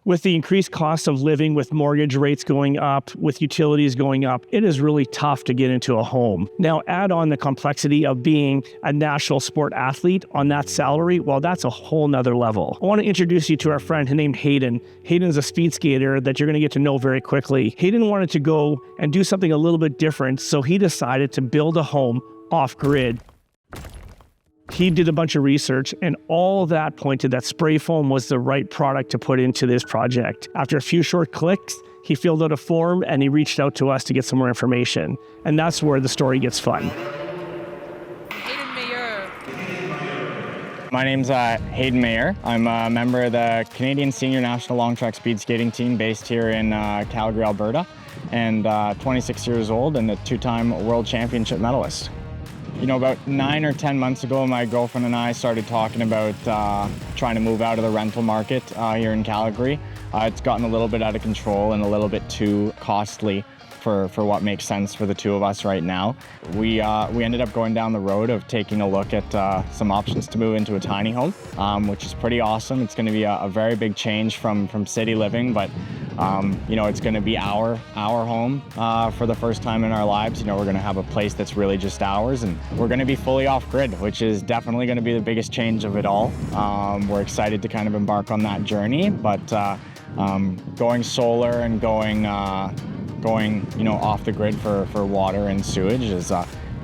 With the increased cost of living, with mortgage rates going up, with utilities going up, it is really tough to get into a home. Now, add on the complexity of being a national sport athlete on that salary, well, that's a whole nother level. I want to introduce you to our friend named Hayden. Hayden's a speed skater that you're going to get to know very quickly. Hayden wanted to go and do something a little bit different, so he decided to build a home off-grid. He did a bunch of research, and all that pointed that spray foam was the right product to put into this project. After a few short clicks, he filled out a form and he reached out to us to get some more information. And that's where the story gets fun. Hayden Mayeur. My name's Hayden Mayeur. I'm a member of the Canadian Senior National Long Track Speed Skating Team based here in Calgary, Alberta, and 26 years old and a two-time World Championship medalist. You know, about 9 or 10 months ago, my girlfriend and I started talking about trying to move out of the rental market here in Calgary. It's gotten a little bit out of control and a little bit too costly for what makes sense for the two of us right now. We ended up going down the road of taking a look at some options to move into a tiny home, which is pretty awesome. It's going to be a very big change from city living, but you know, it's going to be our home for the first time in our lives. You know, we're going to have a place that's really just ours, and we're going to be fully off-grid, which is definitely going to be the biggest change of it all. We're excited to kind of embark on that journey, but going solar and going you know, off the grid for water and sewage is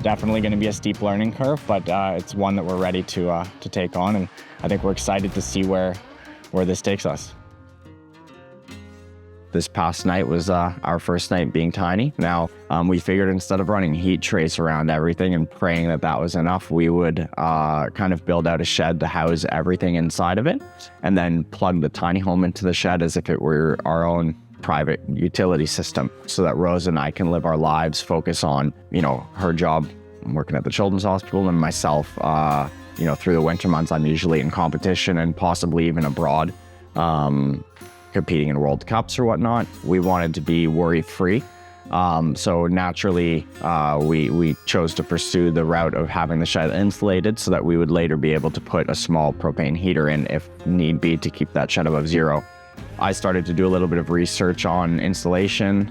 definitely going to be a steep learning curve, but it's one that we're ready to take on, and I think we're excited to see where this takes us. This past night was our first night being tiny. Now, we figured instead of running heat trace around everything and praying that was enough, we would kind of build out a shed to house everything inside of it, and then plug the tiny home into the shed as if it were our own private utility system, so that Rose and I can live our lives, focus on, you know, her job working at the Children's Hospital, and myself, you know, through the winter months, I'm usually in competition and possibly even abroad, competing in World Cups or whatnot. We wanted to be worry-free. So naturally, we chose to pursue the route of having the shed insulated so that we would later be able to put a small propane heater in if need be to keep that shed above zero. I started to do a little bit of research on installation.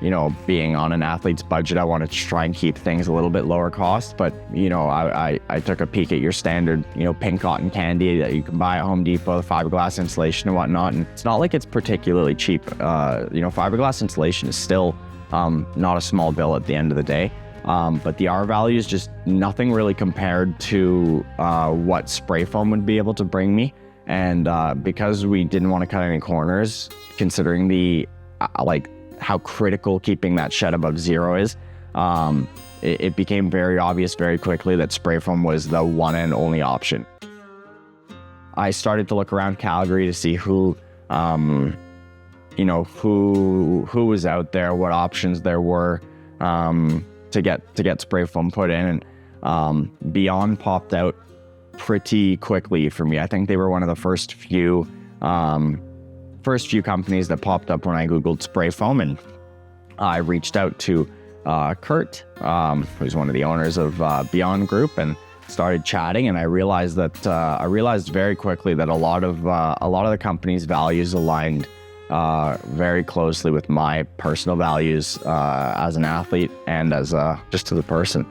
You know, being on an athlete's budget, I wanted to try and keep things a little bit lower cost. But, you know, I took a peek at your standard, you know, pink cotton candy that you can buy at Home Depot, the fiberglass insulation and whatnot. And it's not like it's particularly cheap. You know, fiberglass insulation is still not a small bill at the end of the day. But the R value is just nothing really compared to what spray foam would be able to bring me. And because we didn't want to cut any corners, considering the like how critical keeping that shed above zero is, it became very obvious very quickly that spray foam was the one and only option. I started to look around Calgary to see who, you know, who was out there, what options there were to get spray foam put in, and Beyond popped out pretty quickly for me. I think they were one of the first few companies that popped up when I Googled spray foam, and I reached out to Kurt, who's one of the owners of Beyond Group, and started chatting. And I realized very quickly that a lot of the company's values aligned very closely with my personal values as an athlete and as just as a person.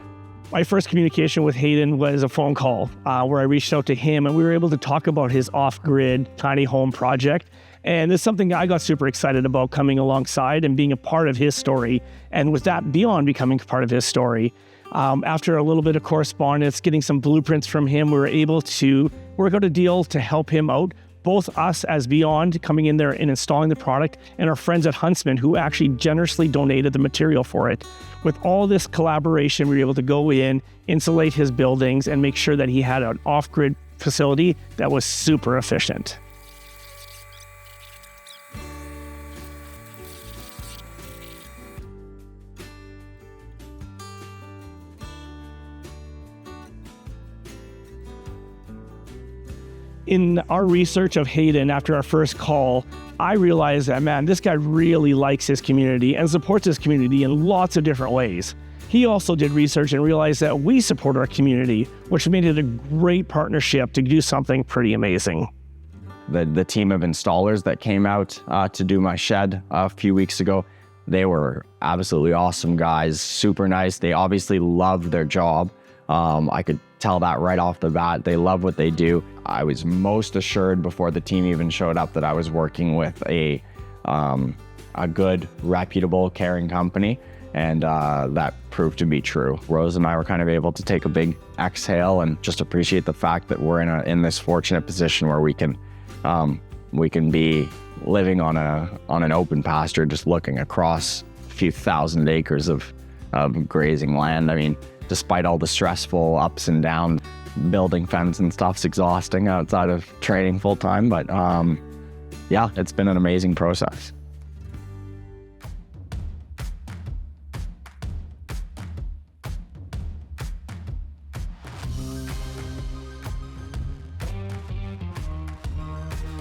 My first communication with Hayden was a phone call where I reached out to him, and we were able to talk about his off-grid tiny home project. And it's something I got super excited about coming alongside and being a part of his story. And with that, Beyond becoming part of his story. After a little bit of correspondence, getting some blueprints from him, we were able to work out a deal to help him out. Both us as Beyond coming in there and installing the product, and our friends at Huntsman who actually generously donated the material for it. With all this collaboration, we were able to go in, insulate his buildings, and make sure that he had an off-grid facility that was super efficient. In our research of Hayden after our first call, I realized that, man, this guy really likes his community and supports his community in lots of different ways. He also did research and realized that we support our community, which made it a great partnership to do something pretty amazing. The team of installers that came out to do my shed a few weeks ago, they were absolutely awesome guys, super nice. They obviously love their job. I could tell that right off the bat. They love what they do. I was most assured before the team even showed up that I was working with a good, reputable, caring company, and that proved to be true. Rose and I were kind of able to take a big exhale and just appreciate the fact that we're in this fortunate position where we can be living on an open pasture, just looking across a few thousand acres of grazing land. I mean, despite all the stressful ups and downs, building fence and stuff's exhausting outside of training full time. But yeah, it's been an amazing process.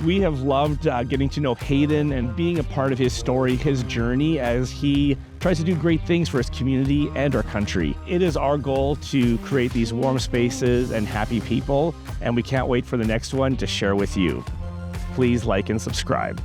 We have loved getting to know Hayden and being a part of his story, his journey as he tries to do great things for his community and our country. It is our goal to create these warm spaces and happy people, and we can't wait for the next one to share with you. Please like and subscribe.